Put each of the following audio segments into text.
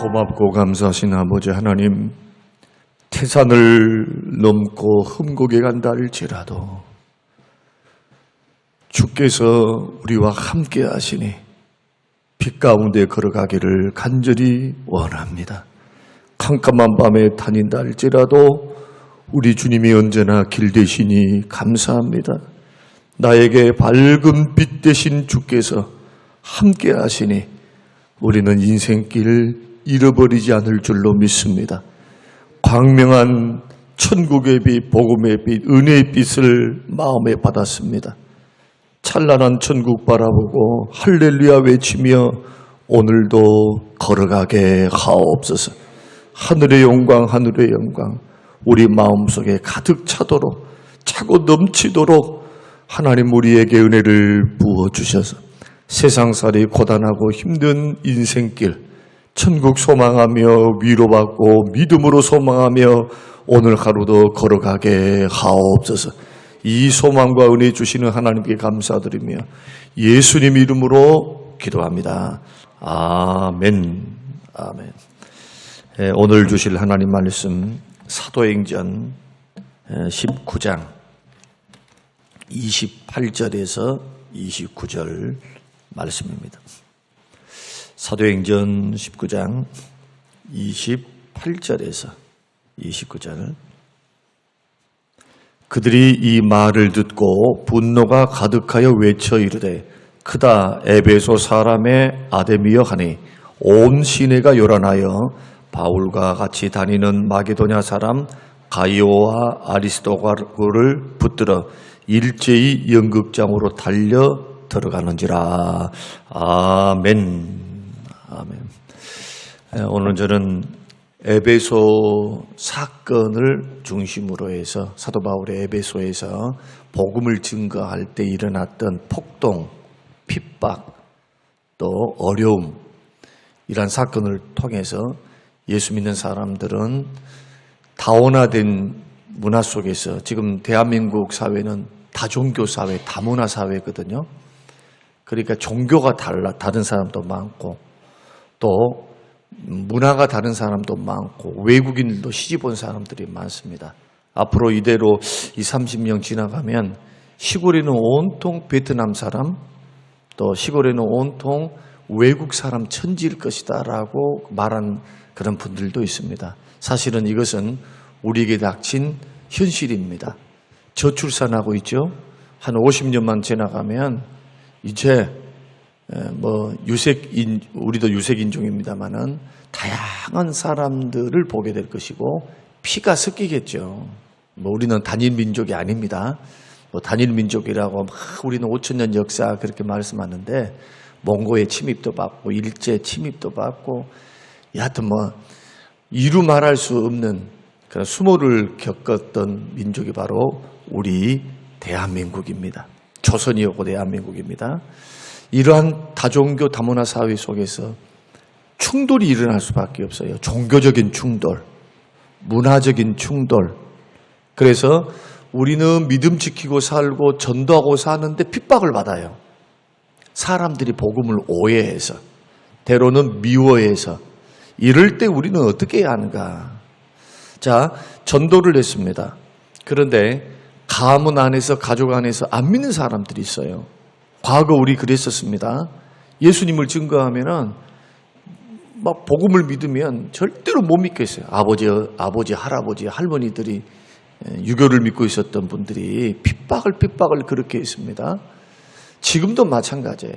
고맙고 감사하신 아버지 하나님, 태산을 넘고 흠곡에 간다 할지라도 주께서 우리와 함께 하시니 빛 가운데 걸어가기를 간절히 원합니다. 캄캄한 밤에 다닌다 할지라도 우리 주님이 언제나 길 되시니 감사합니다. 나에게 밝은 빛 되신 주께서 함께 하시니 우리는 인생길 잃어버리지 않을 줄로 믿습니다. 광명한 천국의 빛, 복음의 빛, 은혜의 빛을 마음에 받았습니다. 찬란한 천국 바라보고 할렐루야 외치며 오늘도 걸어가게 하옵소서. 하늘의 영광, 하늘의 영광 우리 마음속에 가득 차도록, 차고 넘치도록 하나님 우리에게 은혜를 부어주셔서 세상살이 고단하고 힘든 인생길 천국 소망하며 위로받고 믿음으로 소망하며 오늘 하루도 걸어가게 하옵소서. 이 소망과 은혜 주시는 하나님께 감사드리며 예수님 이름으로 기도합니다. 아멘. 아멘. 오늘 주실 하나님 말씀 사도행전 19장 28절에서 29절 말씀입니다. 사도행전 19장 28절에서 29절. 그들이 이 말을 듣고 분노가 가득하여 외쳐 이르되 크다 에베소 사람의 아데미여 하니 온 시내가 요란하여 바울과 같이 다니는 마게도냐 사람 가이오와 아리스도가를 붙들어 일제히 연극장으로 달려 들어가는지라. 아멘. 아멘. 오늘 저는 에베소 사건을 중심으로 해서 사도 바울의 에베소에서 복음을 증거할 때 일어났던 폭동, 핍박, 또 어려움 이런 사건을 통해서 예수 믿는 사람들은 다원화된 문화 속에서 지금 대한민국 사회는 다종교 사회, 다문화 사회거든요. 그러니까 종교가 다른 사람도 많고 또 문화가 다른 사람도 많고 외국인들도 시집 온 사람들이 많습니다. 앞으로 이대로 30년 지나가면 시골에는 온통 베트남 사람, 또 시골에는 온통 외국 사람 천지일 것이다 라고 말한 그런 분들도 있습니다. 사실은 이것은 우리에게 닥친 현실입니다. 저출산하고 있죠. 한 50년만 지나가면 이제 우리도 유색인종입니다만은 다양한 사람들을 보게 될 것이고 피가 섞이겠죠. 우리는 단일 민족이 아닙니다. 단일 민족이라고 우리는 5,000년 역사 그렇게 말씀하는데 몽고의 침입도 받고 일제 침입도 받고 여하튼 이루 말할 수 없는 그런 수모를 겪었던 민족이 바로 우리 대한민국입니다. 조선이었고 대한민국입니다. 이러한 다종교 다문화 사회 속에서 충돌이 일어날 수밖에 없어요. 종교적인 충돌, 문화적인 충돌. 그래서 우리는 믿음 지키고 살고 전도하고 사는데 핍박을 받아요. 사람들이 복음을 오해해서, 때로는 미워해서. 이럴 때 우리는 어떻게 해야 하는가? 자, 전도를 했습니다. 그런데 가문 안에서, 가족 안에서 안 믿는 사람들이 있어요. 과거 우리 그랬었습니다. 예수님을 증거하면은 막 복음을 믿으면 절대로 못 믿겠어요. 아버지, 할아버지, 할머니들이 유교를 믿고 있었던 분들이 핍박을 그렇게 했습니다. 지금도 마찬가지예요.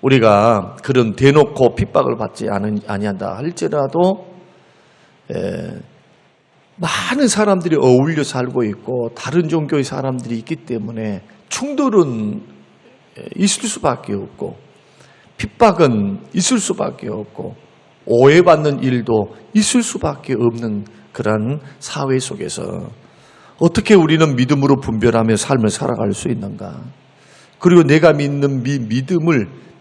우리가 그런 대놓고 핍박을 받지 아니한다 할지라도 많은 사람들이 어울려 살고 있고 다른 종교의 사람들이 있기 때문에 충돌은 있을 수밖에 없고 핍박은 있을 수밖에 없고 오해받는 일도 있을 수밖에 없는 그런 사회 속에서 어떻게 우리는 믿음으로 분별하며 삶을 살아갈 수 있는가? 그리고 내가 믿는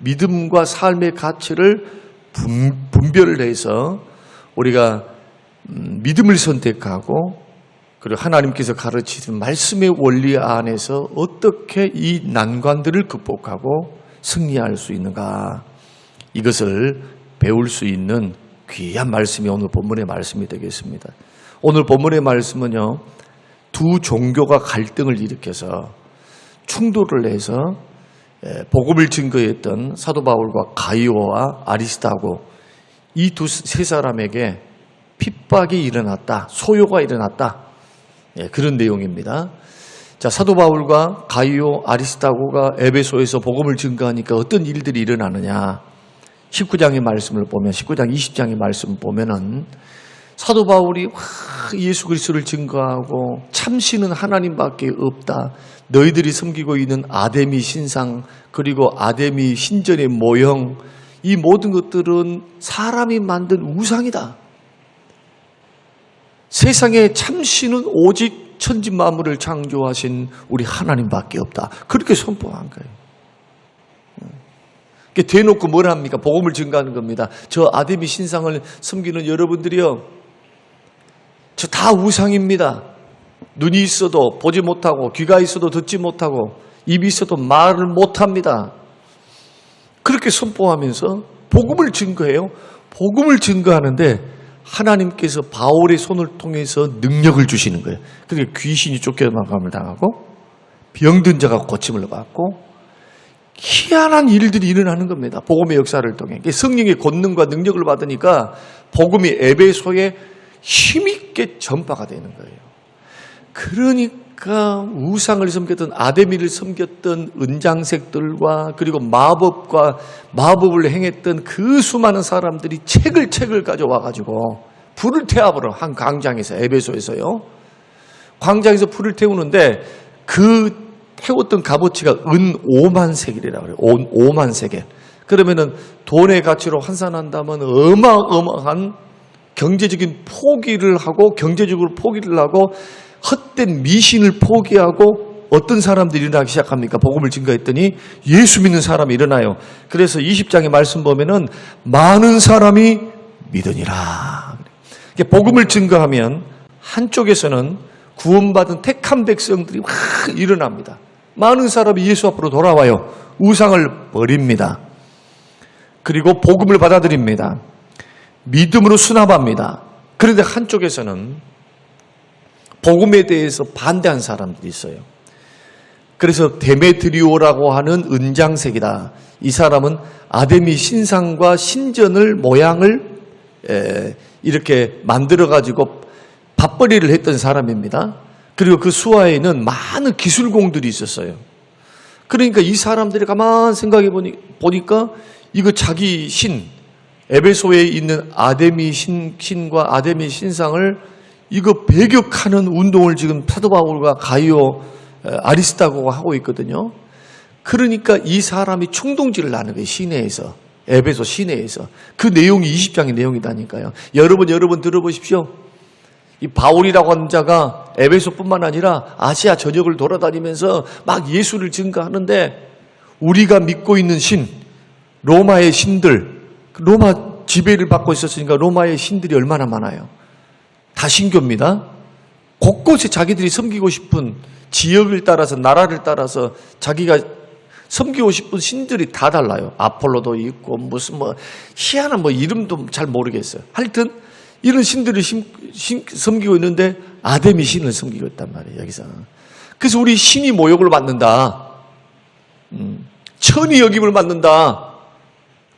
믿음과 삶의 가치를 분별을 해서 우리가 믿음을 선택하고 그리고 하나님께서 가르치신 말씀의 원리 안에서 어떻게 이 난관들을 극복하고 승리할 수 있는가? 이것을 배울 수 있는 귀한 말씀이 오늘 본문의 말씀이 되겠습니다. 오늘 본문의 말씀은요, 두 종교가 갈등을 일으켜서 충돌을 해서 복음을 증거했던 사도 바울과 가이오와 아리스다고 이 세 사람에게 핍박이 일어났다, 소요가 일어났다, 그런 내용입니다. 자, 사도 바울과 가이오, 아리스다고가 에베소에서 복음을 증거하니까 어떤 일들이 일어나느냐. 19장의 말씀을 보면, 19장 20장의 말씀을 보면은 사도 바울이 예수 그리스도를 증거하고 참신은 하나님밖에 없다. 너희들이 섬기고 있는 아데미 신상, 그리고 아데미 신전의 모형, 이 모든 것들은 사람이 만든 우상이다. 세상에 참신은 오직 천지 만물을 창조하신 우리 하나님밖에 없다. 그렇게 선포한 거예요. 대놓고 뭘 합니까? 복음을 증거하는 겁니다. 저 아데미 신상을 섬기는 여러분들이요, 저 다 우상입니다. 눈이 있어도 보지 못하고, 귀가 있어도 듣지 못하고, 입이 있어도 말을 못합니다. 그렇게 선포하면서 복음을 증거해요. 복음을 증거하는데 하나님께서 바울의 손을 통해서 능력을 주시는 거예요. 그러니까 귀신이 쫓겨나감을 당하고, 병든 자가 고침을 받고, 희한한 일들이 일어나는 겁니다. 복음의 역사를 통해. 성령의 권능과 능력을 받으니까 복음이 에베소에 힘있게 전파가 되는 거예요. 그러니까 우상을 섬겼던, 아데미를 섬겼던 은장색들과 그리고 마법을 행했던 그 수많은 사람들이 책을 가져와가지고 불을 태워버려. 한 광장에서, 에베소에서요. 광장에서 불을 태우는데 그 태웠던 값어치가 은 5만 세겔이라고 그래요. 5만 세겔. 그러면은 돈의 가치로 환산한다면 어마어마한 경제적인 포기를 하고, 경제적으로 포기를 하고, 헛된 미신을 포기하고 어떤 사람들이 일어나기 시작합니까? 복음을 증거했더니 예수 믿는 사람이 일어나요. 그래서 20장의 말씀 보면은 많은 사람이 믿으니라. 복음을 증거하면 한쪽에서는 구원받은 택한 백성들이 막 일어납니다. 많은 사람이 예수 앞으로 돌아와요. 우상을 버립니다. 그리고 복음을 받아들입니다. 믿음으로 수납합니다. 그런데 한쪽에서는 복음에 대해서 반대한 사람들이 있어요. 그래서 데메트리오라고 하는 은장색이다. 이 사람은 아데미 신상과 신전을 모양을 이렇게 만들어가지고 밥벌이를 했던 사람입니다. 그리고 그 수하에는 많은 기술공들이 있었어요. 그러니까 이 사람들이 가만 생각해 보니까 이거 자기 신, 에베소에 있는 아데미 신과 아데미 신상을 이거 배격하는 운동을 지금 사도 바울과 가이오, 아리스다고가 하고 있거든요. 그러니까 이 사람이 충동질을 하는 거예요. 시내에서, 에베소 시내에서. 그 내용이 20장의 내용이다니까요. 여러분 들어보십시오. 이 바울이라고 하는 자가 에베소뿐만 아니라 아시아 전역을 돌아다니면서 막 예수를 증거하는데, 우리가 믿고 있는 신, 로마의 신들, 로마 지배를 받고 있었으니까 로마의 신들이 얼마나 많아요. 다 신교입니다. 곳곳에 자기들이 섬기고 싶은 지역을 따라서, 나라를 따라서 자기가 섬기고 싶은 신들이 다 달라요. 아폴로도 있고 무슨 희한한 이름도 잘 모르겠어요. 하여튼 이런 신들을 섬기고 있는데 아데미 신을 섬기고 있단 말이에요, 여기서. 그래서 우리 신이 모욕을 받는다. 천이 여김을 받는다.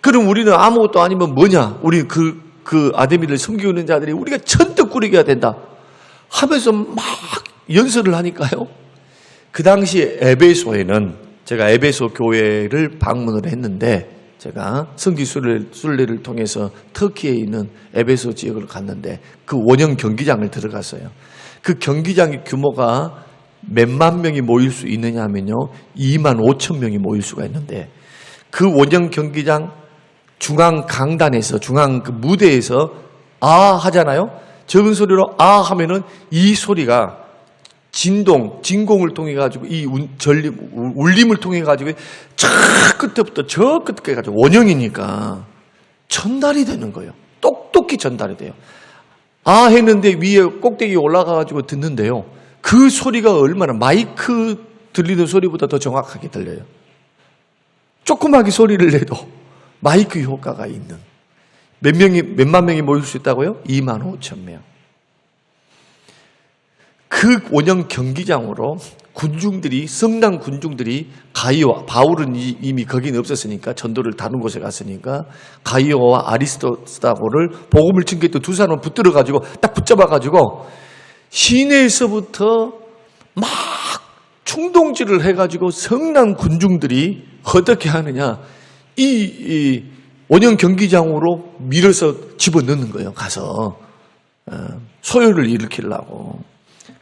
그럼 우리는 아무것도 아니면 뭐냐? 우리 그 아데미를 섬기고 있는 자들이 우리가 천떡꾸리기가 된다 하면서 막 연설을 하니까요. 그 당시에 에베소에는, 제가 에베소 교회를 방문을 했는데, 제가 성지 순례를 통해서 터키에 있는 에베소 지역을 갔는데 그 원형 경기장을 들어갔어요. 그 경기장의 규모가 몇만 명이 모일 수 있느냐 하면요, 2만 5천 명이 모일 수가 있는데, 그 원형 경기장 중앙 강단에서, 중앙 그 무대에서 아 하잖아요. 적은 소리로 아 하면은 이 소리가 진공을 통해 가지고, 이 울림을 통해 가지고 저 끝부터 저 끝까지 가지고, 원형이니까 전달이 되는 거예요. 똑똑히 전달이 돼요. 아 했는데 위에 꼭대기에 올라가 가지고 듣는데요, 그 소리가 얼마나 마이크 들리는 소리보다 더 정확하게 들려요. 조그맣게 소리를 내도 마이크 효과가 있는, 몇만 명이 모일 수 있다고요? 25,000명. 그 원형 경기장으로 군중들이, 성난 군중들이 가이오, 바울은 이미 거기는 없었으니까 전도를 다른 곳에 갔으니까 가이오와 아리스토스다고를 복음을 증거했던 두 사람을 붙들어가지고 딱 붙잡아가지고 시내에서부터 막 충동질을 해가지고 성난 군중들이 어떻게 하느냐, 이 원형 경기장으로 밀어서 집어넣는 거예요. 가서 소요를 일으키려고.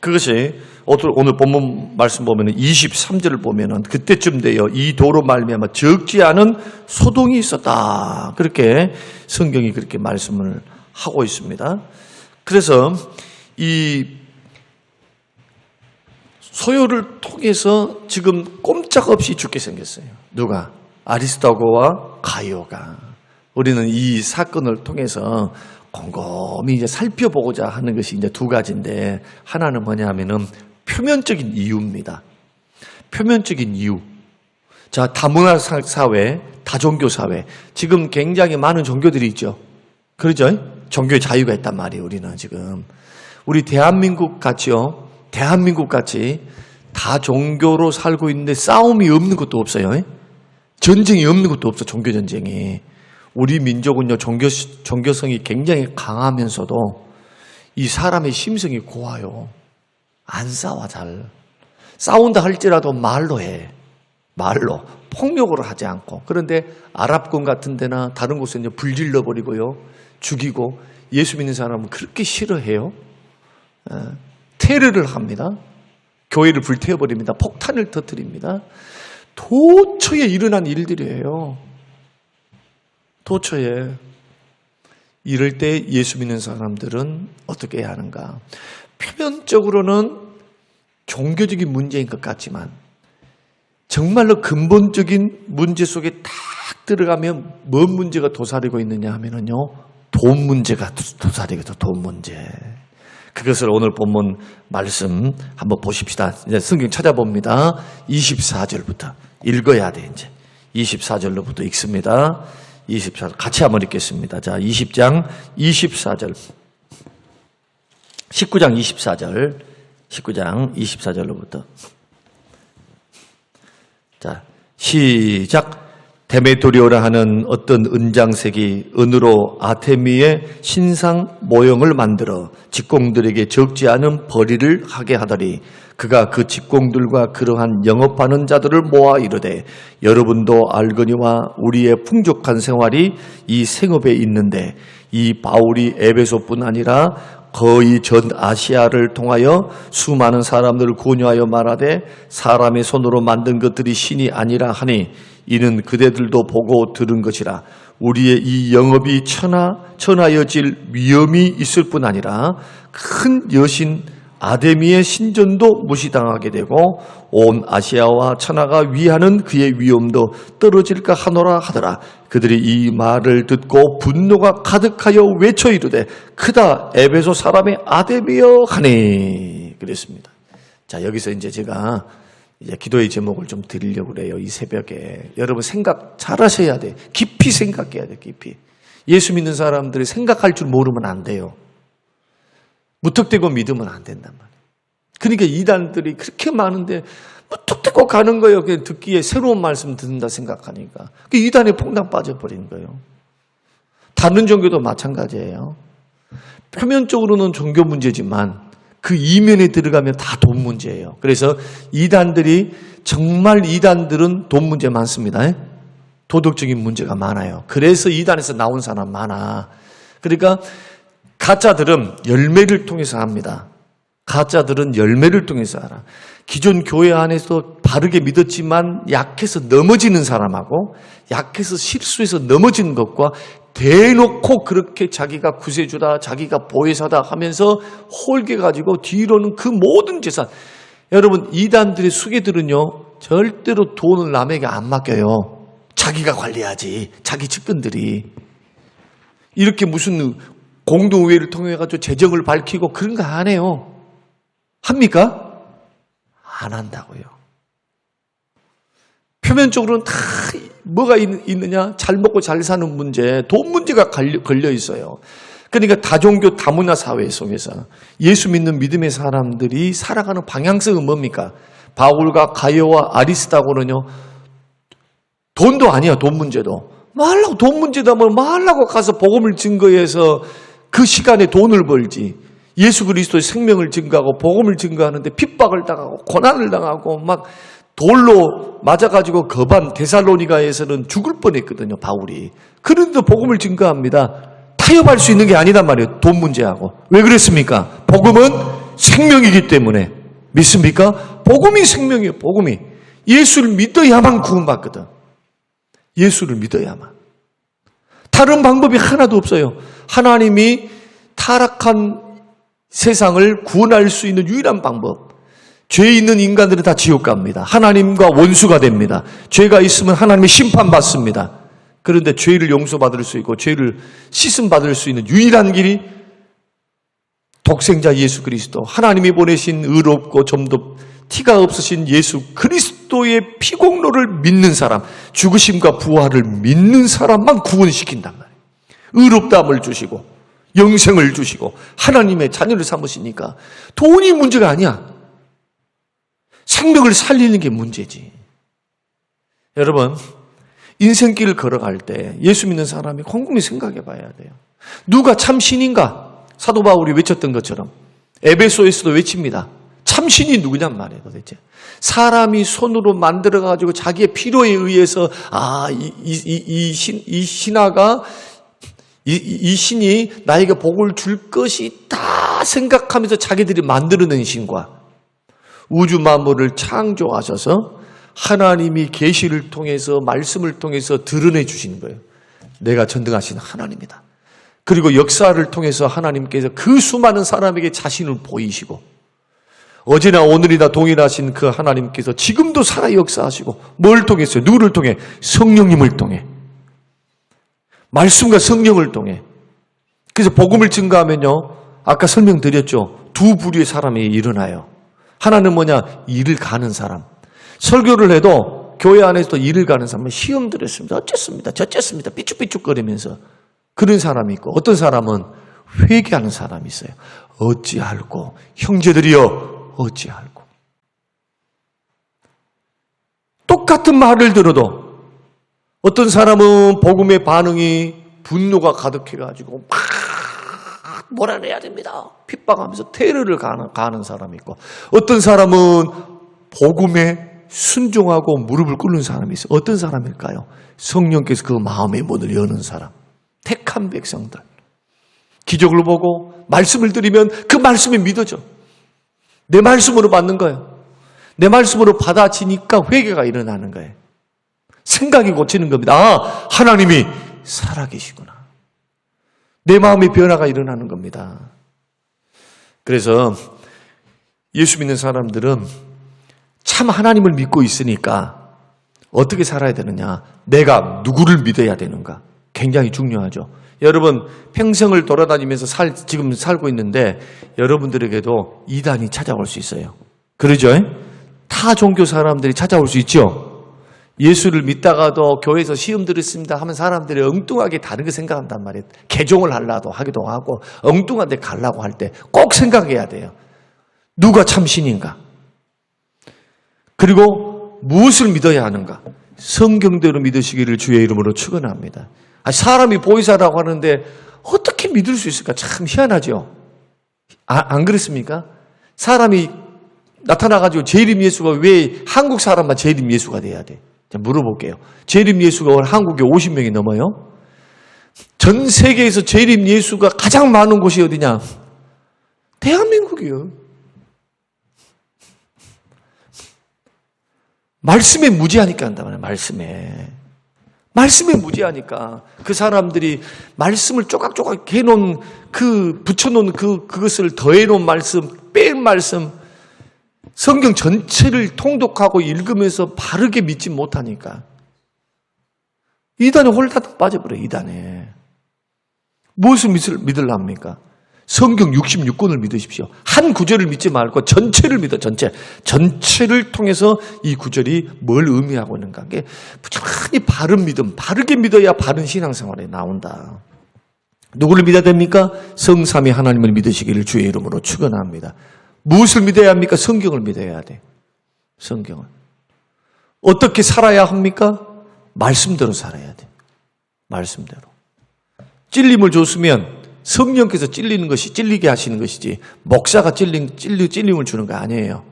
그것이 오늘 본문 말씀 보면 23절을 보면은 그때쯤 되어 이 도로 말미암아 적지 않은 소동이 있었다. 그렇게 성경이 그렇게 말씀을 하고 있습니다. 그래서 이 소요를 통해서 지금 꼼짝없이 죽게 생겼어요. 누가? 아리스토고와 가이오가. 우리는 이 사건을 통해서 곰곰이 이제 살펴보고자 하는 것이 이제 두 가지인데, 하나는 뭐냐 하면은 표면적인 이유입니다. 표면적인 이유. 자, 다문화 사회, 다종교 사회. 지금 굉장히 많은 종교들이 있죠. 그러죠? 종교의 자유가 있단 말이에요, 우리는 지금. 우리 대한민국 같이요. 대한민국 같이 다 종교로 살고 있는데 싸움이 없는 것도 없어요. 전쟁이 없는 것도 없어, 종교 전쟁이. 우리 민족은요, 종교성이 굉장히 강하면서도 이 사람의 심성이 고와요. 안 싸워, 잘. 싸운다 할지라도 말로 해. 말로. 폭력으로 하지 않고. 그런데 아랍권 같은 데나 다른 곳에 불질러 버리고요. 죽이고, 예수 믿는 사람은 그렇게 싫어해요. 테러를 합니다. 교회를 불태워버립니다. 폭탄을 터뜨립니다. 도처에 일어난 일들이에요. 도처에. 이럴 때 예수 믿는 사람들은 어떻게 해야 하는가? 표면적으로는 종교적인 문제인 것 같지만 정말로 근본적인 문제 속에 딱 들어가면 뭔 문제가 도사리고 있느냐 하면은요, 돈 문제가 도사리거든요. 돈 문제. 그것을 오늘 본문 말씀 한번 보십시다. 이제 성경 찾아봅니다. 24절부터 읽어야 돼. 이제 24절로부터 읽습니다. 24절 같이 한번 읽겠습니다. 자, 20장 24절, 19장 24절, 19장 24절로부터. 자, 시작. 데메토리오라 하는 어떤 은장색이 은으로 아테미의 신상 모형을 만들어 직공들에게 적지 않은 벌이를 하게 하더니 그가 그 직공들과 그러한 영업하는 자들을 모아 이르되 여러분도 알거니와 우리의 풍족한 생활이 이 생업에 있는데 이 바울이 에베소뿐 아니라 거의 전 아시아를 통하여 수많은 사람들을 권유하여 말하되 사람의 손으로 만든 것들이 신이 아니라 하니 이는 그대들도 보고 들은 것이라. 우리의 이 영업이 천하여질 위험이 있을 뿐 아니라 큰 여신 아데미의 신전도 무시당하게 되고 온 아시아와 천하가 위하는 그의 위엄도 떨어질까 하노라 하더라. 그들이 이 말을 듣고 분노가 가득하여 외쳐 이르되 크다 에베소 사람의 아데미여 하니 그랬습니다. 자, 여기서 이제 제가 기도의 제목을 좀 드리려고 그래요. 이 새벽에 여러분 생각 잘 하셔야 돼. 깊이 생각해야 돼. 깊이. 예수 믿는 사람들이 생각할 줄 모르면 안 돼요. 무턱대고 믿으면 안 된단 말이에요. 그러니까 이단들이 그렇게 많은데 무턱대고 가는 거예요. 그냥 듣기에 새로운 말씀 듣는다 생각하니까. 그 이단에 퐁당 빠져버린 거예요. 다른 종교도 마찬가지예요. 표면적으로는 종교 문제지만 그 이면에 들어가면 다 돈 문제예요. 그래서 이단들이 정말 이단들은 돈 문제 많습니다. 도덕적인 문제가 많아요. 그래서 이단에서 나온 사람 많아. 그러니까 가짜들은 열매를 통해서 합니다. 가짜들은 열매를 통해서 알아. 기존 교회 안에서 바르게 믿었지만 약해서 넘어지는 사람하고 약해서 실수해서 넘어지는 것과 대놓고 그렇게 자기가 구세주다, 자기가 보혜사다 하면서 홀겨가지고 뒤로는 그 모든 재산. 여러분, 이단들의 수괴들은요, 절대로 돈을 남에게 안 맡겨요. 자기가 관리하지, 자기 측근들이. 이렇게 무슨 공동의회를 통해가지고 재정을 밝히고 그런 거 안 해요. 합니까? 안 한다고요. 표면적으로는 다 뭐가 있느냐? 잘 먹고 잘 사는 문제, 돈 문제가 걸려 있어요. 그러니까 다종교 다문화 사회 속에서 예수 믿는 믿음의 사람들이 살아가는 방향성은 뭡니까? 바울과 가이오와 아리스다고는요, 돈도 아니야. 돈 문제도 말라고, 돈 문제다 뭐 말라고 가서 복음을 증거해서 그 시간에 돈을 벌지. 예수 그리스도의 생명을 증거하고 복음을 증거하는데 핍박을 당하고 고난을 당하고 막 돌로 맞아가지고 거반 데살로니가에서는 죽을 뻔했거든요, 바울이. 그런데도 복음을 증거합니다. 타협할 수 있는 게 아니단 말이에요, 돈 문제하고. 왜 그랬습니까? 복음은 생명이기 때문에. 믿습니까? 복음이 생명이에요, 복음이. 예수를 믿어야만 구원받거든. 예수를 믿어야만. 다른 방법이 하나도 없어요. 하나님이 타락한 세상을 구원할 수 있는 유일한 방법. 죄 있는 인간들은 다 지옥 갑니다. 하나님과 원수가 됩니다. 죄가 있으면 하나님의 심판받습니다. 그런데 죄를 용서받을 수 있고 죄를 씻음받을 수 있는 유일한 길이 독생자 예수 그리스도, 하나님이 보내신 의롭고 좀 더 티가 없으신 예수 그리스도의 피공로를 믿는 사람, 죽으심과 부활을 믿는 사람만 구원시킨단 말이에요. 의롭다함을 주시고 영생을 주시고 하나님의 자녀를 삼으시니까 돈이 문제가 아니야. 생명을 살리는 게 문제지. 여러분, 인생길을 걸어갈 때 예수 믿는 사람이 곰곰이 생각해 봐야 돼요. 누가 참 신인가? 사도 바울이 외쳤던 것처럼 에베소에서도 외칩니다. 참 신이 누구냔 말이에요, 도대체. 사람이 손으로 만들어가지고 자기의 필요에 의해서 이 신이 나에게 복을 줄 것이다 생각하면서 자기들이 만들어낸 신과 우주 만물을 창조하셔서 하나님이 계시를 통해서 말씀을 통해서 드러내 주시는 거예요. 내가 전능하신 하나님이다. 그리고 역사를 통해서 하나님께서 그 수많은 사람에게 자신을 보이시고 어제나 오늘이나 동일하신 그 하나님께서 지금도 살아 역사하시고 뭘 통해서요? 누구를 통해? 성령님을 통해. 말씀과 성령을 통해. 그래서 복음을 증거하면요, 아까 설명드렸죠. 두 부류의 사람이 일어나요. 하나는 뭐냐? 일을 가는 사람. 설교를 해도 교회 안에서도 일을 가는 사람은 시험 들었습니다. 어쨌습니다. 저쨌습니다. 삐죽삐죽거리면서 그런 사람이 있고, 어떤 사람은 회개하는 사람이 있어요. 어찌할꼬 형제들이여 어찌할꼬. 똑같은 말을 들어도 어떤 사람은 복음의 반응이 분노가 가득해가지고 막 몰아내야 됩니다. 핍박하면서 테러를 가는 사람이 있고, 어떤 사람은 복음에 순종하고 무릎을 꿇는 사람이 있어요. 어떤 사람일까요? 성령께서 그 마음의 문을 여는 사람. 택한 백성들. 기적을 보고 말씀을 드리면 그 말씀이 믿어져. 내 말씀으로 받는 거예요. 내 말씀으로 받아지니까 회개가 일어나는 거예요. 생각이 고치는 겁니다. 아, 하나님이 살아계시구나. 내 마음의 변화가 일어나는 겁니다. 그래서 예수 믿는 사람들은 참 하나님을 믿고 있으니까 어떻게 살아야 되느냐, 내가 누구를 믿어야 되는가, 굉장히 중요하죠. 여러분, 평생을 돌아다니면서 지금 살고 있는데 여러분들에게도 이단이 찾아올 수 있어요. 그러죠? 타 종교 사람들이 찾아올 수 있죠. 예수를 믿다가도 교회에서 시험 들었습니다 하면 사람들이 엉뚱하게 다른 거 생각한단 말이에요. 개종을 하려고 하기도 하고 엉뚱한 데 가려고 할 때 꼭 생각해야 돼요. 누가 참 신인가? 그리고 무엇을 믿어야 하는가? 성경대로 믿으시기를 주의 이름으로 축원합니다. 사람이 보이사라고 하는데 어떻게 믿을 수 있을까? 참 희한하죠. 안 그렇습니까? 사람이 나타나가지고 재림 예수가 왜 한국 사람만 재림 예수가 돼야 돼? 자, 물어볼게요. 재림 예수가 오늘 한국에 50명이 넘어요? 전 세계에서 재림 예수가 가장 많은 곳이 어디냐? 대한민국이요. 말씀에 무지하니까 한단 말이에요. 말씀에 무지하니까 그 사람들이 말씀을 조각조각 해놓은 붙여놓은 그것을 더해놓은 말씀, 뺀 말씀, 성경 전체를 통독하고 읽으면서 바르게 믿지 못하니까 이단에 홀딱 빠져버려요. 이단에. 무엇을 믿으려합니까? 성경 66권을 믿으십시오. 한 구절을 믿지 말고 전체를 믿어, 전체를 통해서 이 구절이 뭘 의미하고 있는가. 이게 부지런히 바른 믿음, 바르게 믿어야 바른 신앙생활에 나온다. 누구를 믿어야 됩니까? 성삼위 하나님을 믿으시기를 주의 이름으로 축원합니다. 무엇을 믿어야 합니까? 성경을 믿어야 돼. 성경을. 어떻게 살아야 합니까? 말씀대로 살아야 돼. 말씀대로. 찔림을 줬으면 성령께서 찔리는 것이 찔리게 하시는 것이지 목사가 찔림을 주는 거 아니에요.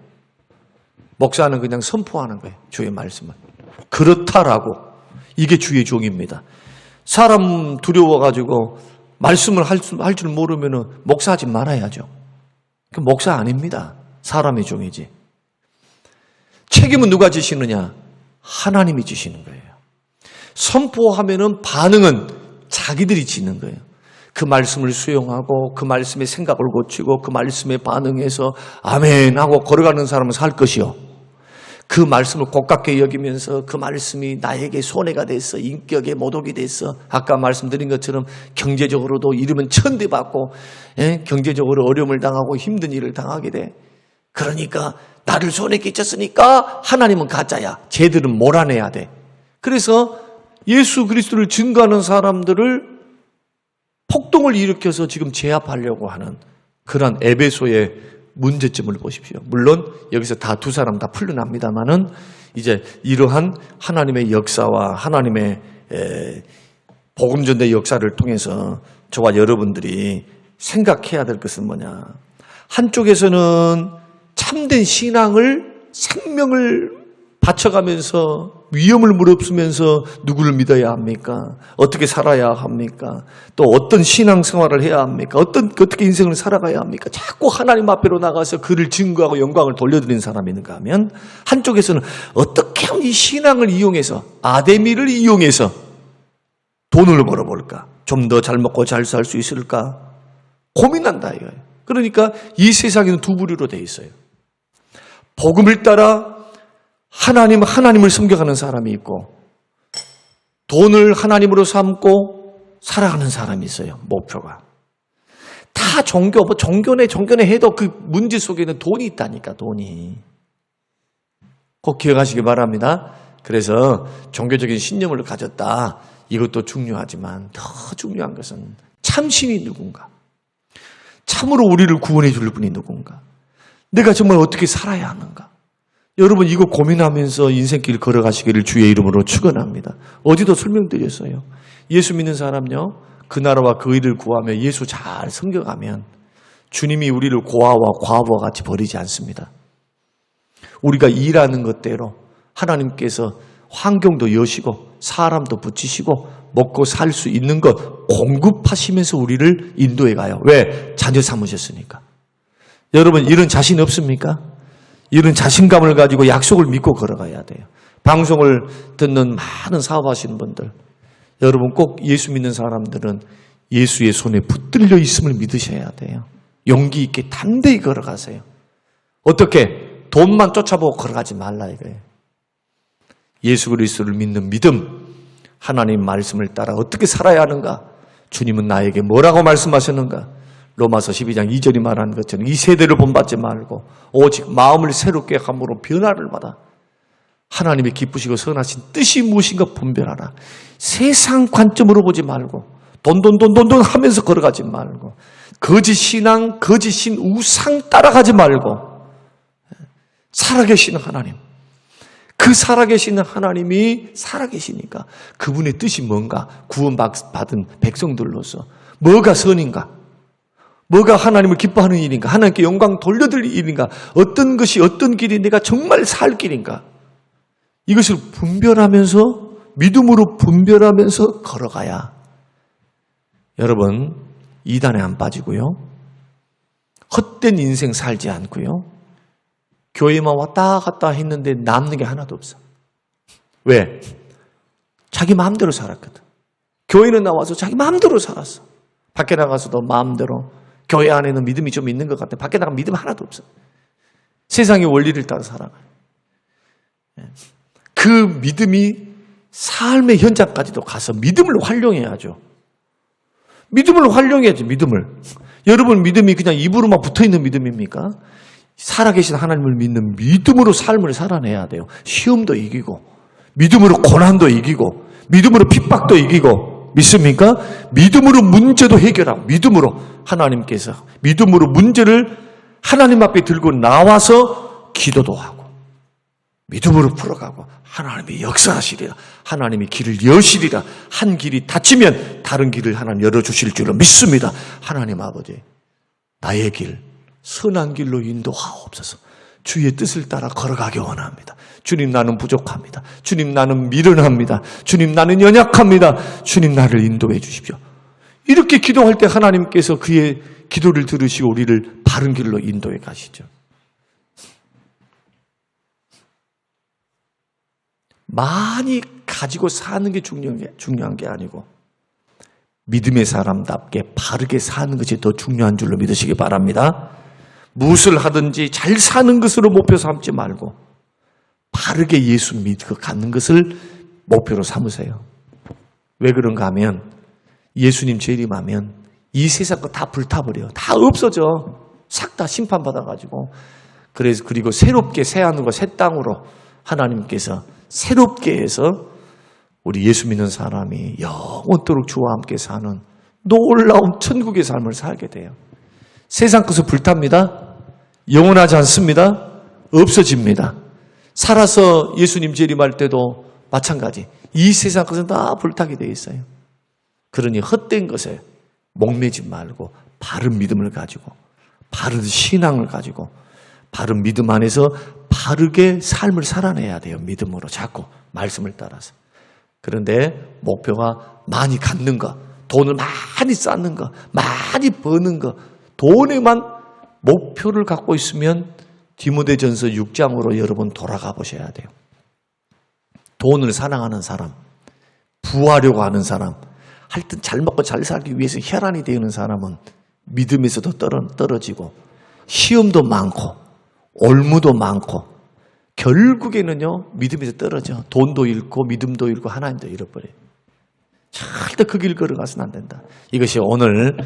목사는 그냥 선포하는 거예요. 주의 말씀을. 그렇다라고. 이게 주의 종입니다. 사람 두려워가지고 말씀을 할 줄 모르면 목사하지 말아야죠. 그 목사 아닙니다. 사람의 종이지. 책임은 누가 지시느냐? 하나님이 지시는 거예요. 선포하면은 반응은 자기들이 지는 거예요. 그 말씀을 수용하고 그 말씀의 생각을 고치고 그 말씀에 반응해서 아멘 하고 걸어가는 사람은 살 것이요. 그 말씀을 고깝게 여기면서 그 말씀이 나에게 손해가 됐어. 인격에 모독이 됐어. 아까 말씀드린 것처럼 경제적으로도 이러면 천대받고 경제적으로 어려움을 당하고 힘든 일을 당하게 돼. 그러니까 나를 손해 끼쳤으니까 하나님은 가짜야. 쟤들은 몰아내야 돼. 그래서 예수 그리스도를 증거하는 사람들을 폭동을 일으켜서 지금 제압하려고 하는 그러한 에베소의 문제점을 보십시오. 물론 여기서 다 두 사람 다 풀려납니다만은 이제 이러한 하나님의 역사와 하나님의 복음전도의 역사를 통해서 저와 여러분들이 생각해야 될 것은 뭐냐. 한쪽에서는 참된 신앙을 생명을 바쳐가면서 위험을 무릅쓰면서 누구를 믿어야 합니까? 어떻게 살아야 합니까? 또 어떤 신앙생활을 해야 합니까? 어떻게 인생을 살아가야 합니까? 자꾸 하나님 앞으로 나가서 그를 증거하고 영광을 돌려드리는 사람이 있는가 하면 한쪽에서는 어떻게 하면 이 신앙을 이용해서 아데미를 이용해서 돈을 벌어볼까? 좀 더 잘 먹고 잘 살 수 있을까? 고민한다 이거예요. 그러니까 이 세상에는 두 부류로 돼 있어요. 복음을 따라 하나님을 섬겨가는 사람이 있고 돈을 하나님으로 삼고 살아가는 사람이 있어요. 목표가. 다 종교네 해도 그 문제 속에는 돈이 있다니까. 돈이. 꼭 기억하시기 바랍니다. 그래서 종교적인 신념을 가졌다. 이것도 중요하지만 더 중요한 것은 참신이 누군가. 참으로 우리를 구원해 줄 분이 누군가. 내가 정말 어떻게 살아야 하는가. 여러분 이거 고민하면서 인생길 걸어가시기를 주의 이름으로 축원합니다. 어제도 설명드렸어요. 예수 믿는 사람요. 그 나라와 그 일을 구하며 예수 잘 섬겨가면 주님이 우리를 고아와 과부와 같이 버리지 않습니다. 우리가 일하는 것대로 하나님께서 환경도 여시고 사람도 붙이시고 먹고 살 수 있는 것 공급하시면서 우리를 인도해 가요. 왜? 자녀 삼으셨으니까. 여러분 이런 자신 없습니까? 이런 자신감을 가지고 약속을 믿고 걸어가야 돼요. 방송을 듣는 많은 사업하시는 분들, 여러분 꼭 예수 믿는 사람들은 예수의 손에 붙들려 있음을 믿으셔야 돼요. 용기 있게 담대히 걸어가세요. 어떻게? 돈만 쫓아보고 걸어가지 말라 이거예요. 예수 그리스도를 믿는 믿음, 하나님 말씀을 따라 어떻게 살아야 하는가? 주님은 나에게 뭐라고 말씀하셨는가? 로마서 12장 2절이 말하는 것처럼 이 세대를 본받지 말고 오직 마음을 새롭게 함으로 변화를 받아 하나님의 기쁘시고 선하신 뜻이 무엇인가 분별하라. 세상 관점으로 보지 말고 돈 하면서 걸어가지 말고 거짓 신앙, 거짓 신 우상 따라가지 말고 살아계시는 하나님, 그 살아계시는 하나님이 살아계시니까 그분의 뜻이 뭔가, 구원받은 백성들로서 뭐가 선인가, 뭐가 하나님을 기뻐하는 일인가, 하나님께 영광 돌려드릴 일인가, 어떤 것이 어떤 길이 내가 정말 살 길인가, 이것을 분별하면서 믿음으로 분별하면서 걸어가야 여러분 이단에 안 빠지고요, 헛된 인생 살지 않고요, 교회만 왔다 갔다 했는데 남는 게 하나도 없어. 왜? 자기 마음대로 살았거든. 교회는 나와서 자기 마음대로 살았어. 밖에 나가서도 마음대로. 교회 안에는 믿음이 좀 있는 것 같아. 밖에 나가면 믿음 하나도 없어. 세상의 원리를 따라 살아가요. 그 믿음이 삶의 현장까지도 가서 믿음을 활용해야죠. 믿음을 활용해야지, 믿음을. 여러분 믿음이 그냥 입으로만 붙어있는 믿음입니까? 살아계신 하나님을 믿는 믿음으로 삶을 살아내야 돼요. 시험도 이기고, 믿음으로 고난도 이기고, 믿음으로 핍박도 이기고, 믿습니까? 믿음으로 문제도 해결하고, 믿음으로 하나님께서 믿음으로 문제를 하나님 앞에 들고 나와서 기도도 하고, 믿음으로 풀어가고, 하나님이 역사하시리라, 하나님이 길을 여시리라, 한 길이 닫히면 다른 길을 하나님 열어주실 줄로 믿습니다. 하나님 아버지, 나의 길, 선한 길로 인도하옵소서. 주의 뜻을 따라 걸어가기 원합니다. 주님, 나는 부족합니다. 주님, 나는 미련합니다. 주님, 나는 연약합니다. 주님, 나를 인도해 주십시오. 이렇게 기도할 때 하나님께서 그의 기도를 들으시고 우리를 바른 길로 인도해 가시죠. 많이 가지고 사는 게 중요한 게 아니고 믿음의 사람답게 바르게 사는 것이 더 중요한 줄로 믿으시기 바랍니다. 무엇을 하든지 잘 사는 것으로 목표 삼지 말고 바르게 예수 믿고 가는 것을 목표로 삼으세요. 왜 그런가 하면 예수님 재림하면 이 세상 거 다 불타버려요. 다 없어져. 싹 다 심판받아가지고. 그래서 그리고 새롭게 새 하늘과 새 땅으로 하나님께서 새롭게 해서 우리 예수 믿는 사람이 영원토록 주와 함께 사는 놀라운 천국의 삶을 살게 돼요. 세상 것은 불탑니다. 영원하지 않습니다. 없어집니다. 살아서 예수님 재림할 때도 마찬가지. 이 세상 것은 다 불타게 되어 있어요. 그러니 헛된 것에 목매지 말고 바른 믿음을 가지고 바른 신앙을 가지고 바른 믿음 안에서 바르게 삶을 살아내야 돼요. 믿음으로 자꾸 말씀을 따라서. 그런데 목표가 많이 갖는 거, 돈을 많이 쌓는 거, 많이 버는 거, 돈에만 목표를 갖고 있으면 디모데전서 6장으로 여러분 돌아가 보셔야 돼요. 돈을 사랑하는 사람, 부하려고 하는 사람, 하여튼 잘 먹고 잘 살기 위해서 혈안이 되는 사람은 믿음에서도 떨어지고 시험도 많고 올무도 많고 결국에는요 믿음에서 떨어져. 돈도 잃고 믿음도 잃고 하나님도 잃어버려요. 절대 그 길 걸어가서는 안 된다. 이것이 오늘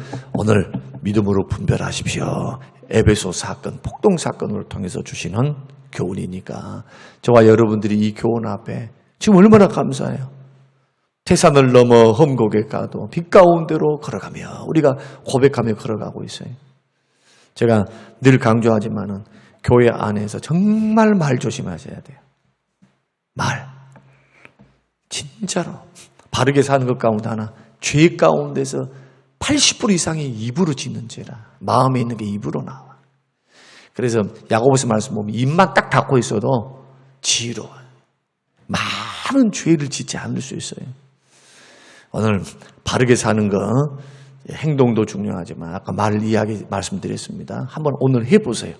믿음으로 분별하십시오. 에베소 사건, 폭동 사건을 통해서 주시는 교훈이니까 저와 여러분들이 이 교훈 앞에 지금 얼마나 감사해요. 태산을 넘어 험곡에 가도 빛 가운데로 걸어가며 우리가 고백하며 걸어가고 있어요. 제가 늘 강조하지만은 교회 안에서 정말 말 조심하셔야 돼요. 말. 진짜로. 바르게 사는 것 가운데 하나, 죄 가운데서 80% 이상이 입으로 짓는 죄라. 마음에 있는 게 입으로 나와. 그래서 야고보서 말씀 보면 입만 딱 닫고 있어도 지혜로워요. 많은 죄를 짓지 않을 수 있어요. 오늘 바르게 사는 거, 행동도 중요하지만 아까 이야기 말씀드렸습니다. 한번 오늘 해보세요.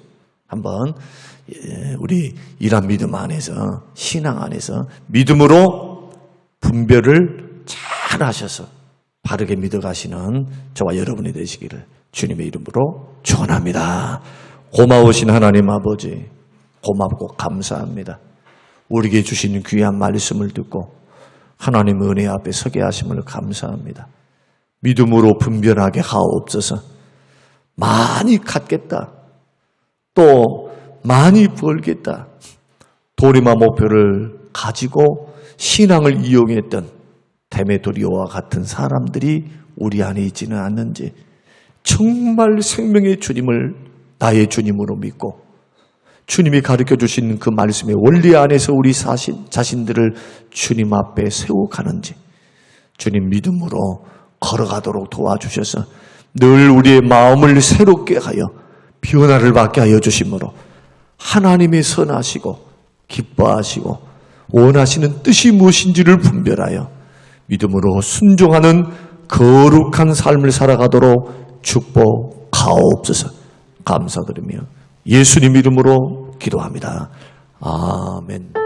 한번 우리 이런 믿음 안에서, 신앙 안에서 믿음으로 분별을 잘 하셔서 바르게 믿어가시는 저와 여러분이 되시기를 주님의 이름으로 축원합니다. 고마우신 하나님 아버지, 고맙고 감사합니다. 우리에게 주신 귀한 말씀을 듣고 하나님 은혜 앞에 서게 하심을 감사합니다. 믿음으로 분별하게 하옵소서. 많이 갖겠다. 또 많이 벌겠다. 도리마 목표를 가지고 신앙을 이용했던 데메도리오와 같은 사람들이 우리 안에 있지는 않는지 정말 생명의 주님을 나의 주님으로 믿고 주님이 가르쳐 주신 그 말씀의 원리 안에서 우리 자신들을 주님 앞에 세워가는지 주님 믿음으로 걸어가도록 도와주셔서 늘 우리의 마음을 새롭게 하여 변화를 받게 하여 주심으로 하나님의 선하시고 기뻐하시고 원하시는 뜻이 무엇인지를 분별하여 믿음으로 순종하는 거룩한 삶을 살아가도록 축복하옵소서. 감사드리며 예수님 이름으로 기도합니다. 아멘.